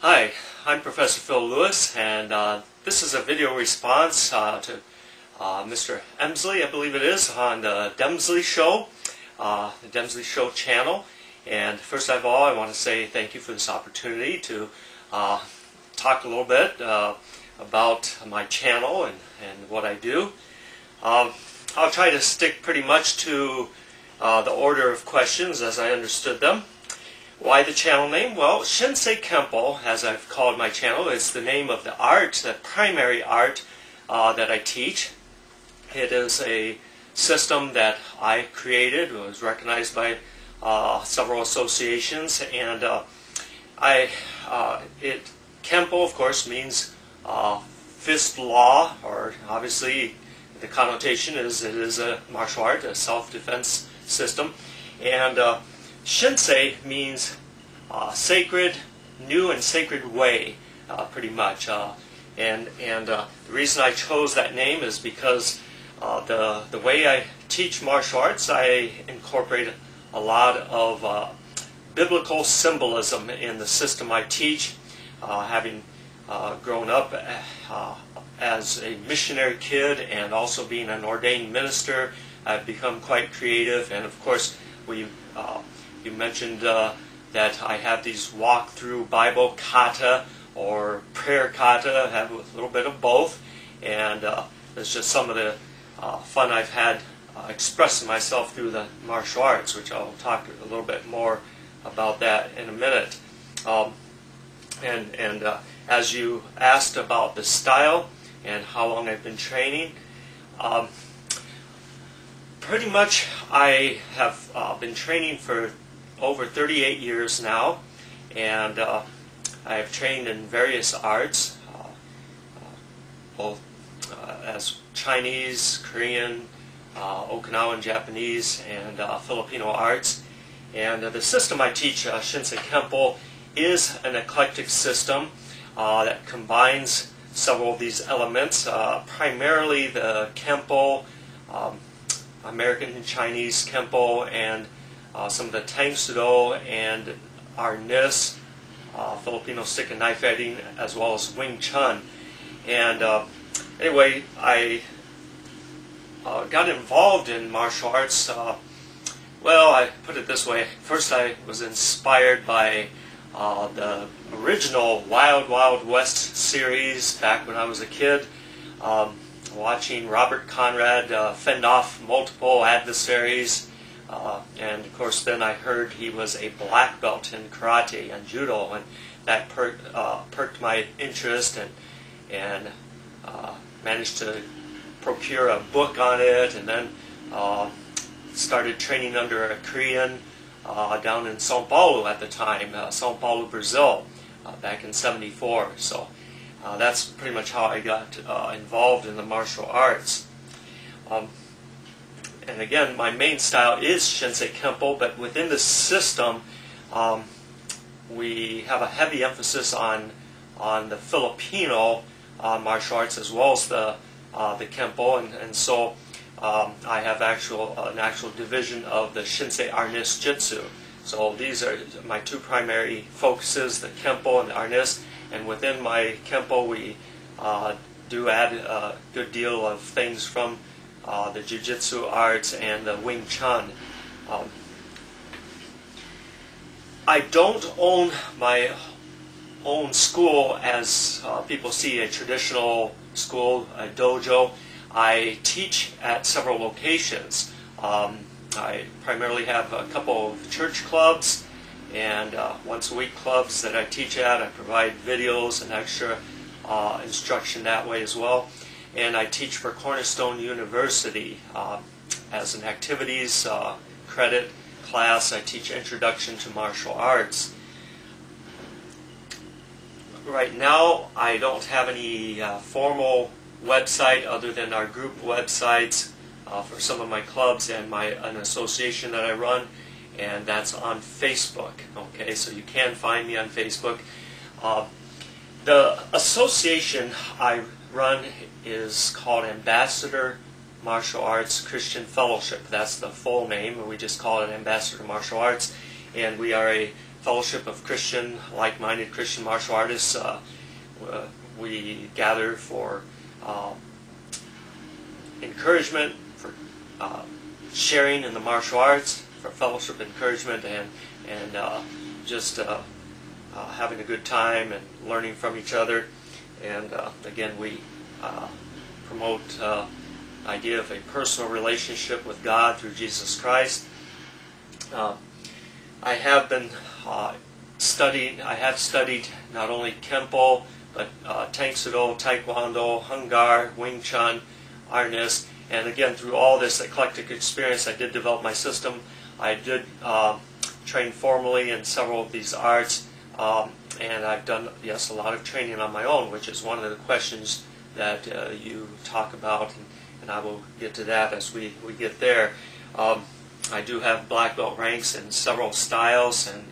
Hi, I'm Professor Phil Lewis, and this is a video response to Mr. Emsley, I believe it is, on the Demzly Show, the Demzly Show channel. And first of all, I want to say thank you for this opportunity to talk a little bit about my channel and what I do. I'll try to stick pretty much to the order of questions as I understood them. Why the channel name? Well, Shinsei Kenpo, as I've called my channel, is the name of the art, the primary art that I teach. It is a system that I created. It was recognized by several associations, and Kenpo, of course, means fist law, or obviously the connotation is it is a martial art, a self-defense system, and Shinsei means sacred, new and sacred way, pretty much. And the reason I chose that name is because the way I teach martial arts, I incorporate a lot of biblical symbolism in the system I teach. Having grown up as a missionary kid and also being an ordained minister, I've become quite creative, and of course you mentioned that I have these walk-through Bible kata or prayer kata. I have a little bit of both, and it's just some of the fun I've had expressing myself through the martial arts, which I'll talk a little bit more about that in a minute. As you asked about the style and how long I've been training, pretty much I have been training for over 38 years now, and I have trained in various arts, both as Chinese, Korean, Okinawan, Japanese, and Filipino arts. And the system I teach, Shinsei Kenpo, is an eclectic system that combines several of these elements, primarily the Kenpo, American and Chinese Kenpo, and some of the Tang Sudo and Arnis, Filipino stick and knife fighting, as well as Wing Chun. And anyway, I got involved in martial arts. Well, I put it this way. First, I was inspired by the original Wild Wild West series back when I was a kid, watching Robert Conrad fend off multiple adversaries. And of course, then I heard he was a black belt in karate and judo, and that perked my interest, and managed to procure a book on it, and then started training under a Korean down in São Paulo at the time, São Paulo, Brazil, back in '74. So that's pretty much how I got involved in the martial arts. And again, my main style is Shinsei Kenpo, but within the system, we have a heavy emphasis on the Filipino martial arts as well as the Kenpo, and so I have an actual division of the Shinsei Arnis Jitsu. So these are my two primary focuses, the Kenpo and the Arnis, and within my Kenpo we do add a good deal of things from the Jiu-Jitsu arts and the Wing Chun. I don't own my own school as people see a traditional school, a dojo. I teach at several locations. I primarily have a couple of church clubs and once-a-week clubs that I teach at. I provide videos and extra instruction that way as well. And I teach for Cornerstone University as an activities credit class. I teach Introduction to Martial Arts. Right now, I don't have any formal website other than our group websites for some of my clubs and an association that I run, and that's on Facebook. Okay, so you can find me on Facebook. The association I run is called Ambassador Martial Arts Christian Fellowship. That's the full name, and we just call it Ambassador Martial Arts. And we are a fellowship of like-minded Christian martial artists. We gather for encouragement, for sharing in the martial arts, for fellowship, encouragement, and just having a good time and learning from each other. And again, we promote the idea of a personal relationship with God through Jesus Christ. I have studied not only Kenpo, but Tang Soo Do, Taekwondo, Hung Gar, Wing Chun, Arnis, and again, through all this eclectic experience, I did develop my system. I did train formally in several of these arts, and I've done, yes, a lot of training on my own, which is one of the questions that you talk about, and I will get to that as we get there. I do have black belt ranks in several styles and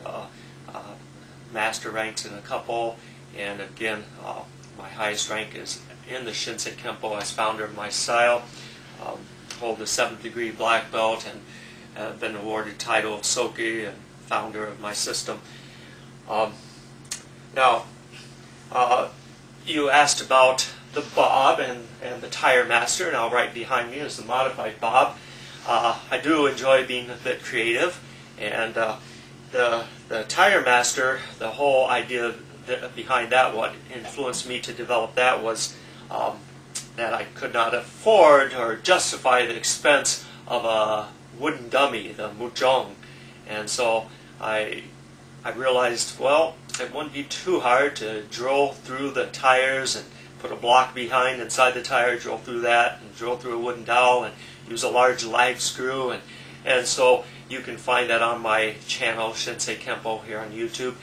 master ranks in a couple, and again, my highest rank is in the Shinsei Kenpo as founder of my style. Hold the 7th degree black belt and have been awarded title of Soki and founder of my system. Now, you asked about the bob and the tire master. Now right behind me is the modified bob. I do enjoy being a bit creative, and the tire master, the whole idea behind that, what influenced me to develop that was that I could not afford or justify the expense of a wooden dummy, the muzhong, and so I realized, well, it wouldn't be too hard to drill through the tires and put a block behind inside the tire, drill through that, and drill through a wooden dowel, and use a large lag screw, and so you can find that on my channel, Shinsei Kenpo, here on YouTube,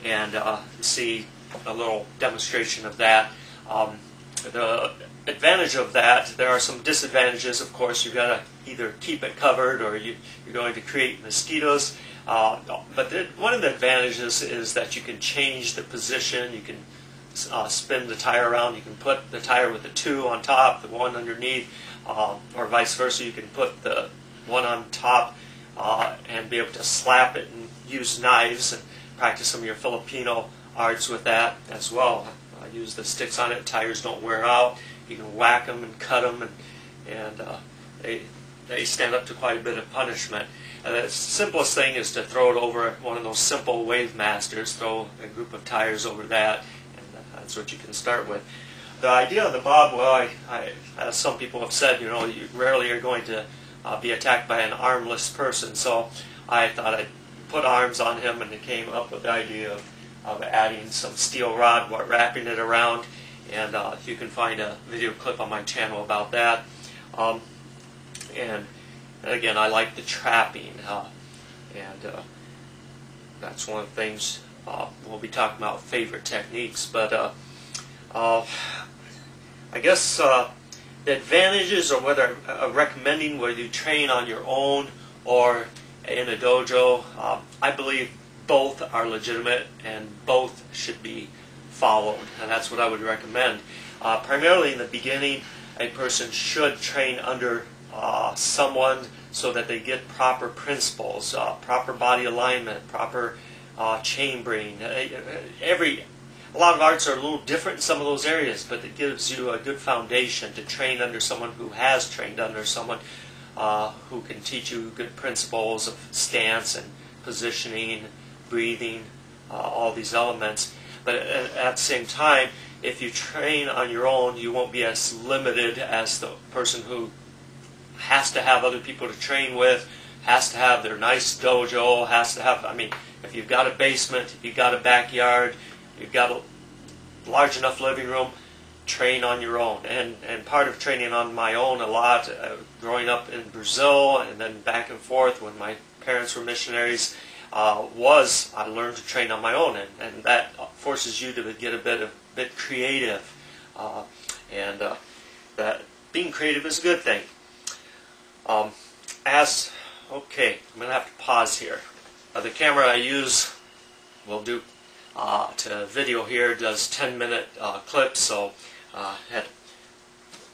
and see a little demonstration of that. The advantage of that, there are some disadvantages, of course. You've got to either keep it covered or you're going to create mosquitoes. But one of the advantages is that you can change the position. You can spin the tire around. You can put the tire with the 2 on top, the 1 underneath, or vice versa. You can put the 1 on top and be able to slap it and use knives and practice some of your Filipino arts with that as well. Use the sticks on it. Tires don't wear out. You can whack them and cut them, and they stand up to quite a bit of punishment. The simplest thing is to throw it over one of those simple wave masters. Throw a group of tires over that, and that's what you can start with. The idea of the bob, well, as some people have said, you rarely are going to be attacked by an armless person. So I thought I'd put arms on him, and it came up with the idea of adding some steel rod, wrapping it around, and you can find a video clip on my channel about that. And again, I like the trapping, and that's one of the things we'll be talking about, favorite techniques. But I guess the advantages, or whether recommending whether you train on your own or in a dojo, I believe both are legitimate and both should be followed, and that's what I would recommend. Primarily in the beginning, a person should train under someone so that they get proper principles, proper body alignment, proper chambering. A lot of arts are a little different in some of those areas, but it gives you a good foundation to train under someone who has trained under someone who can teach you good principles of stance and positioning, breathing, all these elements. But at the same time, if you train on your own, you won't be as limited as the person who has to have other people to train with, has to have their nice dojo, has to have, if you've got a basement, if you've got a backyard, you've got a large enough living room, train on your own. And part of training on my own a lot, growing up in Brazil and then back and forth when my parents were missionaries, was I learned to train on my own, and that forces you to get a bit creative, and that being creative is a good thing. Okay, I'm going to have to pause here. The camera I use will do to video here does 10-minute clips, so I had to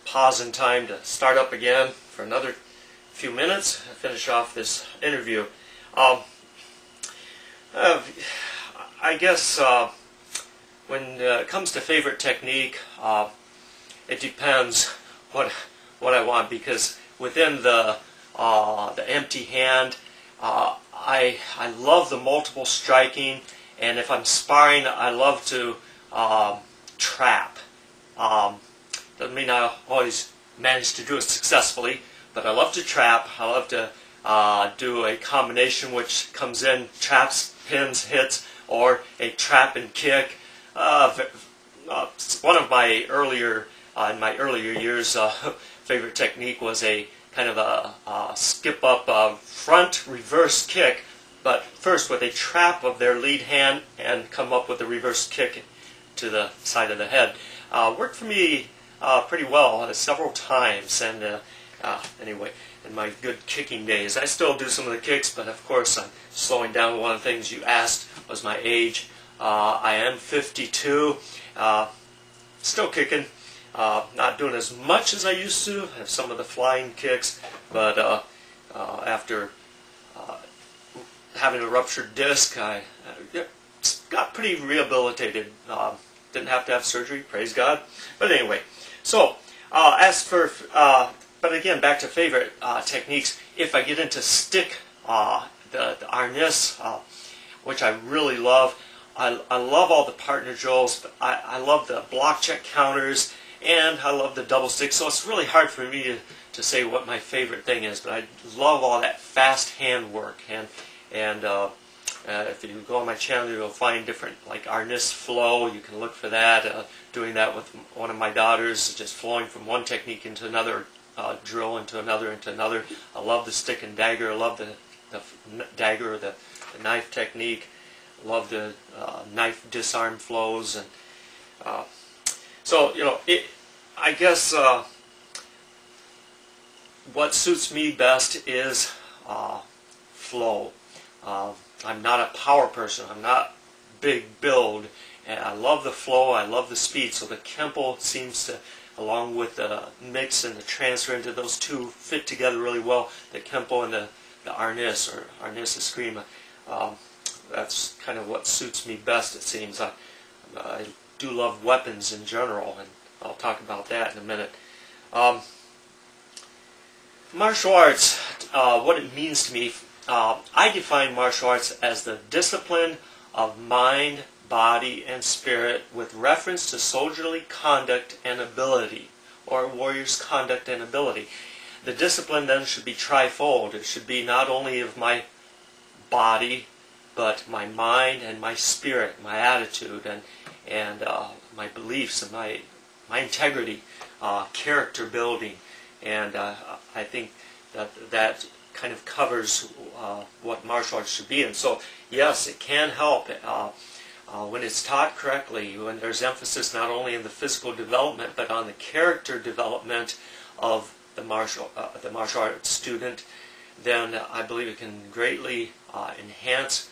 pause in time to start up again for another few minutes and finish off this interview. Uh, I guess when it comes to favorite technique, it depends what I want, because within the empty hand, I love the multiple striking, and if I'm sparring, I love to trap. Doesn't mean I always manage to do it successfully, but I love to trap. I love to do a combination which comes in traps, pins, hits, or a trap and kick. One of my earlier in my earlier years, favorite technique was a kind of a skip up front reverse kick, but first with a trap of their lead hand and come up with a reverse kick to the side of the head. Worked for me pretty well several times, and anyway, in my good kicking days. I still do some of the kicks, but of course I'm slowing down. One of the things you asked was my age. I am 52, still kicking, not doing as much as I used to, have some of the flying kicks, but after having a ruptured disc, I got pretty rehabilitated. Didn't have to have surgery, praise God. But anyway, so as for but again, back to favorite techniques. If I get into stick, the harness, which I really love. I love all the partner drills. I love the block check counters, and I love the double stick. So it's really hard for me to say what my favorite thing is. But I love all that fast hand work. And if you go on my channel, you'll find different, like harness flow. You can look for that. Doing that with one of my daughters, just flowing from one technique into another. Drill into another, I love the stick and dagger. I love the dagger or the knife technique. I love the knife disarm flows, and so I guess what suits me best is flow. I'm not a power person. I'm not big build, and I love the flow. I love the speed. So the Kenpo seems to, along with the mix and the transfer into those two, fit together really well. The Kenpo and the harness, or harness eskrima, that's kind of what suits me best, it seems. I do love weapons in general, and I'll talk about that in a minute. Martial arts, what it means to me, I define martial arts as the discipline of mind, body, and spirit with reference to soldierly conduct and ability, or a warrior's conduct and ability. The discipline then should be trifold. It should be not only of my body, but my mind and my spirit, my attitude, and my beliefs, and my integrity, character building. And I think that kind of covers what martial arts should be. And so, yes, it can help. When it's taught correctly, when there's emphasis not only in the physical development, but on the character development of the martial arts student, then I believe it can greatly enhance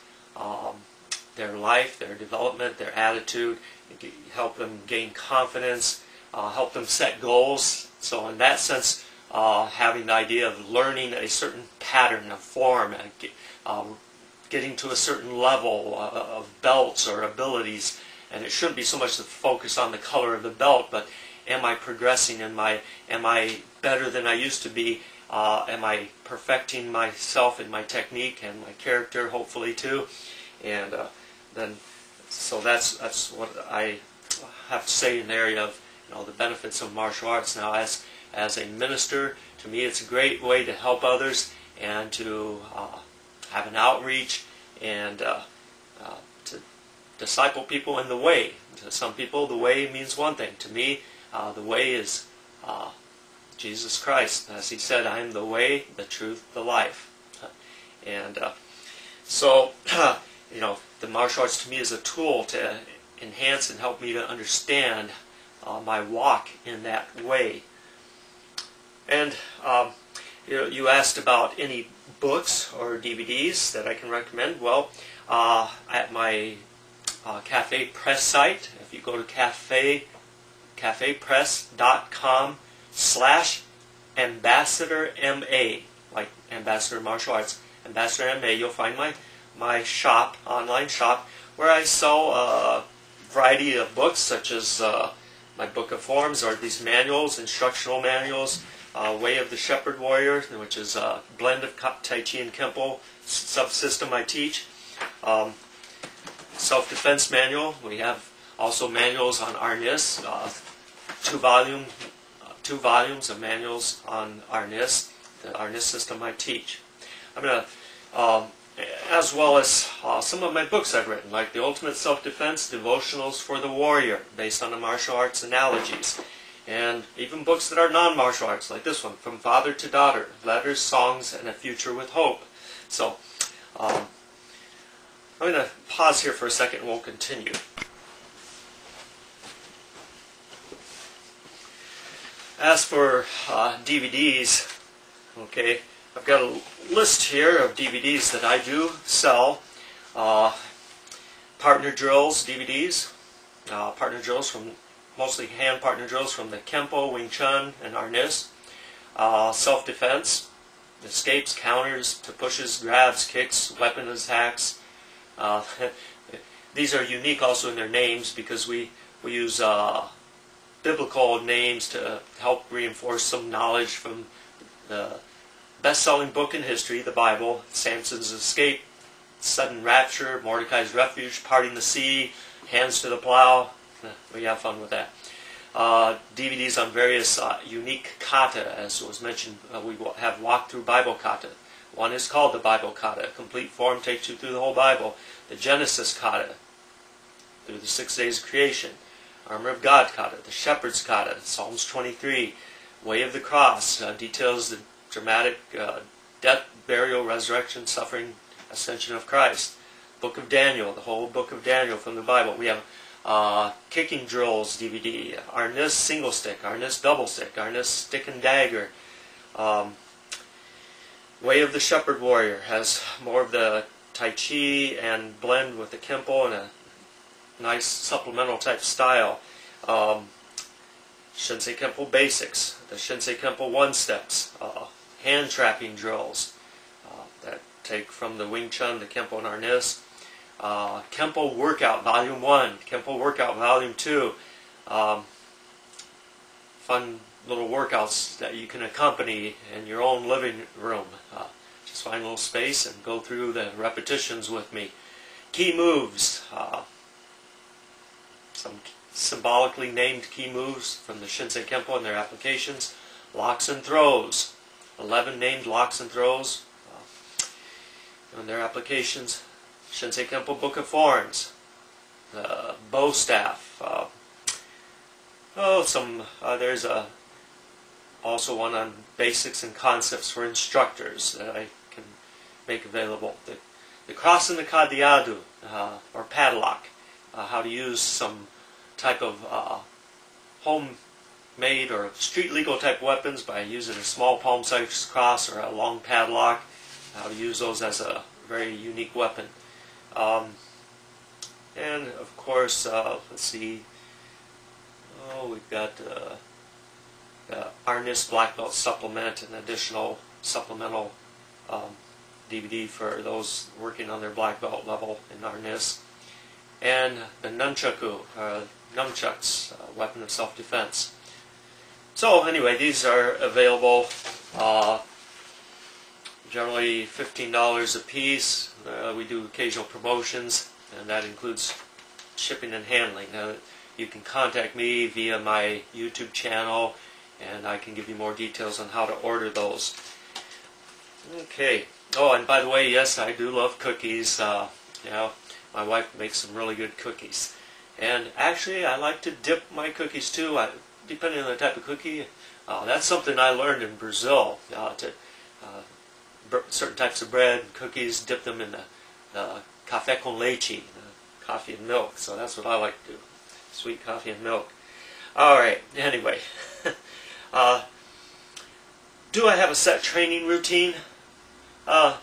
their life, their development, their attitude, help them gain confidence, help them set goals. So in that sense, having the idea of learning a certain pattern, a form, getting to a certain level of belts or abilities, and it shouldn't be so much the focus on the color of the belt, but am I progressing? Am I better than I used to be? Am I perfecting myself in my technique and my character, hopefully too? And then, so that's what I have to say in the area of the benefits of martial arts. Now, as a minister, to me, it's a great way to help others and to have an outreach and to disciple people in the way. To some people, the way means one thing. To me, the way is Jesus Christ. As he said, I am the way, the truth, the life. And so, the martial arts to me is a tool to enhance and help me to understand my walk in that way. And you asked about any books or DVDs that I can recommend. Well, at my Cafe Press site, if you go to cafepress.com/ambassadorma, like Ambassador Martial Arts, Ambassador MA, you'll find my my shop, online shop, where I sell a variety of books, such as my book of forms, or these manuals, instructional manuals, Way of the Shepherd Warrior, which is a blend of Tai Chi and Kenpo subsystem I teach. Self-defense manual. We have also manuals on Arnis, two volumes of manuals on Arnis, the Arnis system I teach. I'm going to, as well as some of my books I've written, like The Ultimate Self-Defense, Devotionals for the Warrior, based on the martial arts analogies. And even books that are non-martial arts, like this one, From Father to Daughter, Letters, Songs, and a Future with Hope. So, I'm going to pause here for a second and we'll continue. As for DVDs, okay, I've got a list here of DVDs that I do sell. Partner drills DVDs, partner drills from, mostly hand partner drills from the Kenpo, Wing Chun, and Arnis. Self-defense, escapes, counters to pushes, grabs, kicks, weapon attacks. These are unique also in their names because we use biblical names to help reinforce some knowledge from the best-selling book in history, the Bible, Samson's Escape, Sudden Rapture, Mordecai's Refuge, Parting the Sea, Hands to the Plow. We have fun with that. DVDs on various unique kata, as was mentioned. We have walkthrough Bible kata. One is called the Bible kata. Complete form takes you through the whole Bible. The Genesis kata, through the 6 days of creation. Armor of God kata, the Shepherd's kata, Psalms 23. Way of the Cross details the dramatic death, burial, resurrection, suffering, ascension of Christ. Book of Daniel, the whole book of Daniel from the Bible. We have Kicking Drills DVD, Arnis Single Stick, Arnis Double Stick, Arnis Stick and Dagger. Way of the Shepherd Warrior has more of the Tai Chi and blend with the Kenpo in a nice supplemental type style. Shinsei Kenpo Basics, the Shinsei Kenpo One Steps, hand trapping drills that take from the Wing Chun, the Kenpo and Arnis. Kenpo Workout Volume 1, Kenpo Workout Volume 2. Fun little workouts that you can accompany in your own living room. Just find a little space and go through the repetitions with me. Key moves. Some symbolically named key moves from the Shinsei Kenpo and their applications. Locks and throws. 11 named locks and throws and their applications. Shinsei Kenpo Book of Forms. The bow staff. There's also one on basics and concepts for instructors that I can make available. The cross and the cadeado, or padlock. How to use some type of homemade or street legal type weapons by using a small palm-sized cross or a long padlock. How to use those as a very unique weapon. And of course, let's see. We've got the Arnis Black Belt Supplement, an additional supplemental DVD for those working on their black belt level in Arnis. And the nunchaku, nunchucks, weapon of self-defense. So anyway, these are available generally $15 a piece. We do occasional promotions, and that includes shipping and handling. You can contact me via my YouTube channel, and I can give you more details on how to order those. Okay. Oh, and by the way, yes, I do love cookies. My wife makes some really good cookies. And actually, I like to dip my cookies too, depending on the type of cookie. That's something I learned in Brazil. Certain types of bread and cookies, dip them in the café con leite, coffee and milk. So that's what I like to do. Sweet coffee and milk. Alright, anyway. Do I have a set training routine? Well,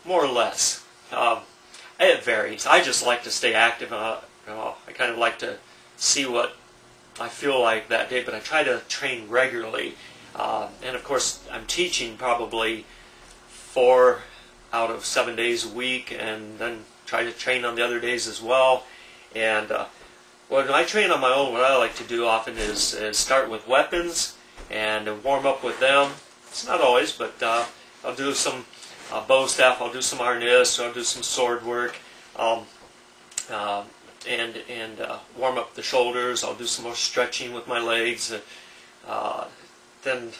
more or less. It varies. I just like to stay active. I kind of like to see what I feel like that day, but I try to train regularly. And of course, I'm teaching probably 4 out of 7 days a week, and then try to train on the other days as well. And when I train on my own, what I like to do often is start with weapons and warm up with them. It's not always, but I'll do some bow staff, I'll do some harness, I'll do some sword work, and warm up the shoulders. I'll do some more stretching with my legs. Then,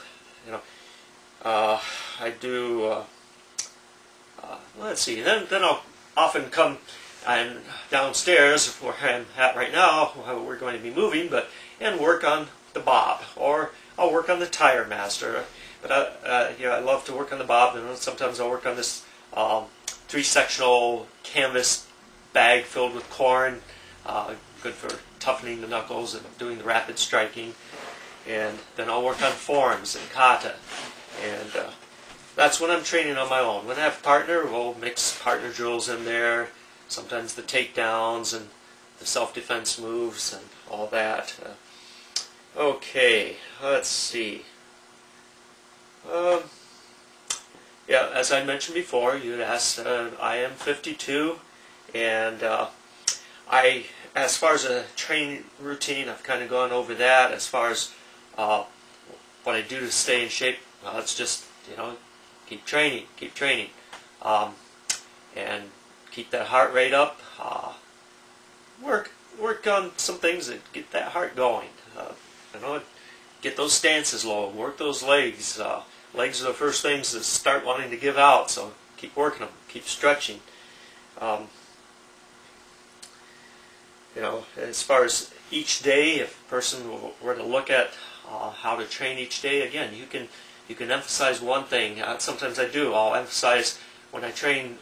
I do. Let's see. Then I'll often come and downstairs where I'm at right now. We're going to be moving, and work on the bob, or I'll work on the tire master. But I love to work on the bob, and sometimes I'll work on this 3-sectional canvas bag filled with corn, good for toughening the knuckles and doing the rapid striking. And then I'll work on forms and kata, and that's when I'm training on my own. When I have a partner, we'll mix partner drills in there, sometimes the takedowns and the self-defense moves and all that. Okay, let's see. Yeah, as I mentioned before, you had asked, I am 52, and as far as a training routine, I've kind of gone over that. As far as what I do to stay in shape, it's just, keep training, and keep that heart rate up. Work on some things that get that heart going. Get those stances low, work those legs. Legs are the first things that start wanting to give out, so keep working them, keep stretching. As far as each day, if a person were to look at how to train each day, again, you can emphasize one thing. Sometimes I do. I'll emphasize when I train.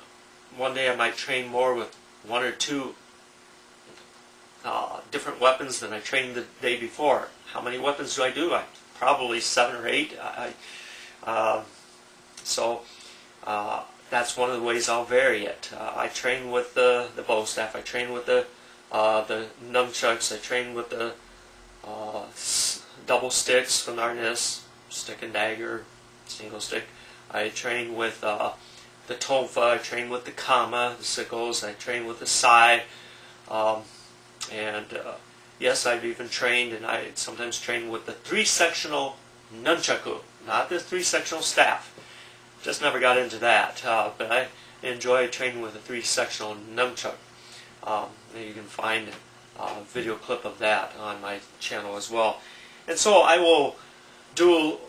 One day I might train more with 1 or 2 different weapons than I trained the day before. How many weapons do I do? Probably 7 or 8. So that's one of the ways I'll vary it. I train with the bow staff. I train with the nunchucks. I train with the double sticks from the harness, stick and dagger, single stick. I train with the tonfa. I train with the kama, the sickles. I train with the sai. Yes, I've even trained, and I sometimes train with the 3-sectional nunchaku, not the 3-sectional staff. Just never got into that, but I enjoy training with a 3-sectional nunchuk. You can find a video clip of that on my channel as well. And so I will do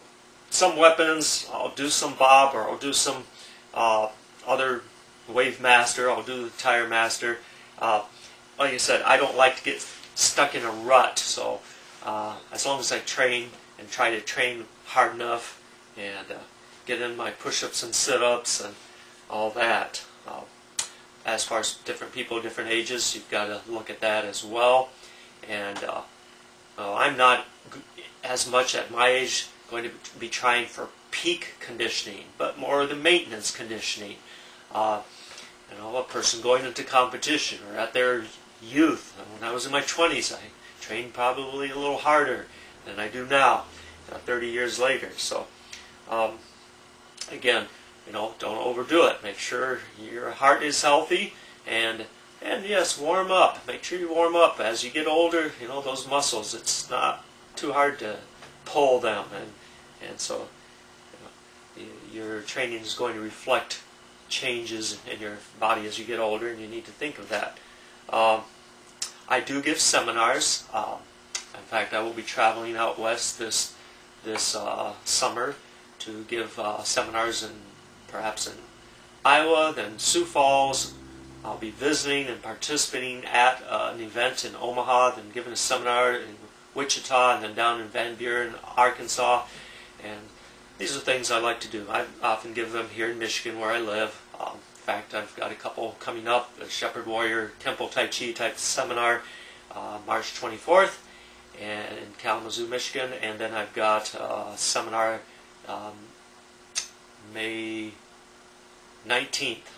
some weapons, I'll do some bob, or I'll do some other wave master, I'll do the tire master. Like I said, I don't like to get stuck in a rut, so as long as I train and try to train hard enough and get in my push-ups and sit-ups and all that. As far as different people, different ages, you've got to look at that as well. And I'm not as much at my age going to be trying for peak conditioning, but more the maintenance conditioning. A person going into competition or at their youth. When I was in my 20s, I trained probably a little harder than I do now, 30 years later. So, again, don't overdo it. Make sure your heart is healthy, and yes, warm up. Make sure you warm up as you get older. Those muscles, it's not too hard to pull them, and so your training is going to reflect changes in your body as you get older, and you need to think of that. I do give seminars. In fact, I will be traveling out west this summer to give seminars perhaps in Iowa, then Sioux Falls. I'll be visiting and participating at an event in Omaha, then giving a seminar in Wichita, and then down in Van Buren, Arkansas. And these are things I like to do. I often give them here in Michigan where I live. In fact, I've got a couple coming up, a Shepherd Warrior Temple Tai Chi type seminar, March 24th in Kalamazoo, Michigan. And then I've got a seminar May 19th,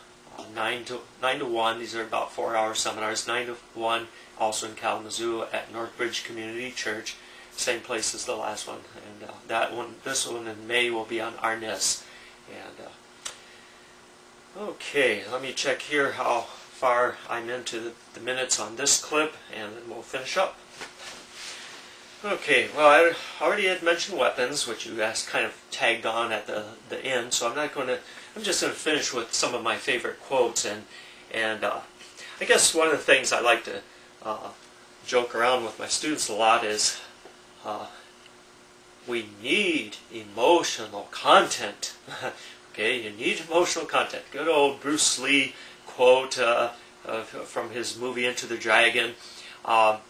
9 to 1. These are about 4-hour seminars, 9 to 1, also in Kalamazoo at Northbridge Community Church, same place as the last one. And this one in May will be on Arnis. And Okay, let me check here how far I'm into the minutes on this clip, and then we'll finish up. Okay, well, I already had mentioned weapons, which you guys kind of tagged on at the end, so I'm just going to finish with some of my favorite quotes, and I guess one of the things I like to joke around with my students a lot is, we need emotional content. Okay, you need emotional content. Good old Bruce Lee quote from his movie Into the Dragon. I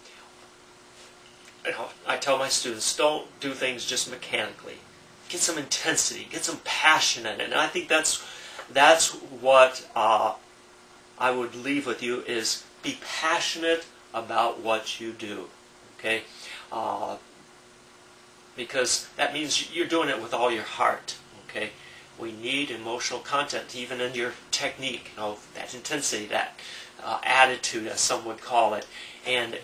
tell my students, don't do things just mechanically. Get some intensity, get some passion in it. And I think that's what I would leave with you, is be passionate about what you do. Okay, because that means you're doing it with all your heart. Okay. We need emotional content, even in your technique, that intensity, that attitude, as some would call it. And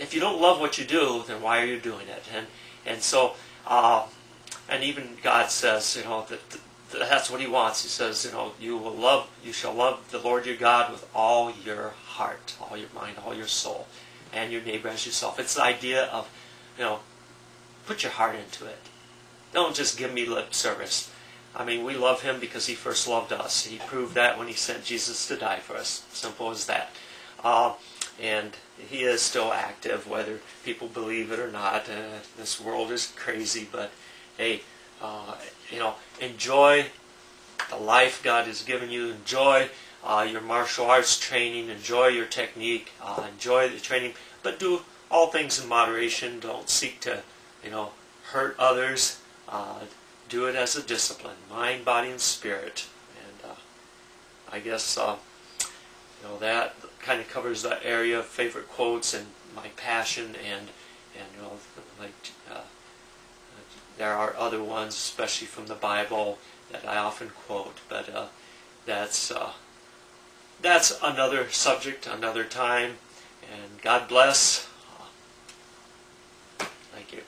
if you don't love what you do, then why are you doing it? And so, and even God says, that's what He wants. He says, you shall love the Lord your God with all your heart, all your mind, all your soul, and your neighbor as yourself. It's the idea of, put your heart into it. Don't just give me lip service. I mean, we love Him because He first loved us. He proved that when He sent Jesus to die for us. Simple as that. And He is still active, whether people believe it or not. This world is crazy, but hey, enjoy the life God has given you. Enjoy your martial arts training. Enjoy your technique. Enjoy the training. But do all things in moderation. Don't seek to, hurt others. Do it as a discipline, mind, body, and spirit. And I guess that kind of covers that area of favorite quotes and my passion, and there are other ones, especially from the Bible, that I often quote. But that's another subject, another time. And God bless. Thank you.